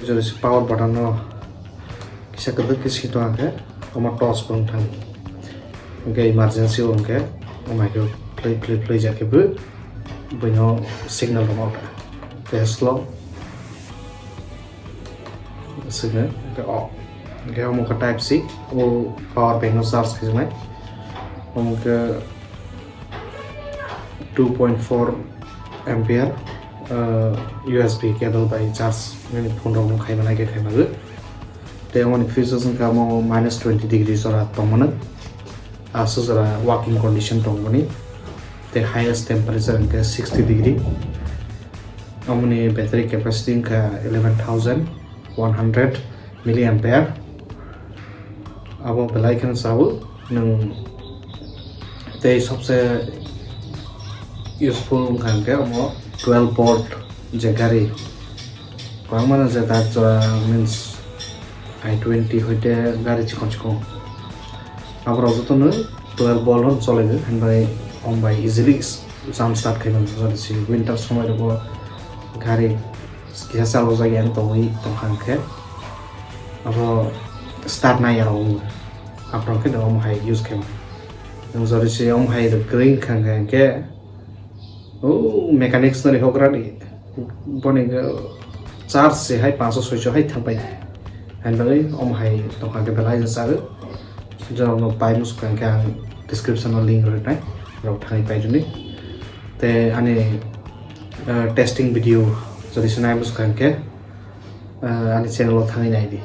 jadi si power button no kisah kedua kisah itu angke oma toss pun thang angke emergency angke oma ke play jake bu banyak signal dong apa kayak slow signal angke off angke oma ke type C o power bank no charge kisah oma ke 2.4 ampere USB cable by charge ini phone dong khai mana ke khai mana te amoni features ka mo -20 degrees ora tongmana aso jara working condition tongmani te highest temperature ke 60 degree amoni battery capacity ka 11100 milliampere abo belai kan sabu nang te sabse useful kan ke amo 12 volt jagari kang mana jata means i20 hoite gari chikon abro jotonu 12 volt on chole ge hanbai by easily sound start kai man jari winter somoy ro gari kisa salo jagi an toi tongkang ke abo start na yaro apron ke dom hai use ke nang jari si om hai the green khang ke mechanics na hokra ni boni charge se hai 500 hai thangpai handle om hai to ka belai sa ru jom no pai mus kan kan description no link ro nai ro thai pai ni te ani testing video jodi sunai mus kan ke ani channel lo thangai nai di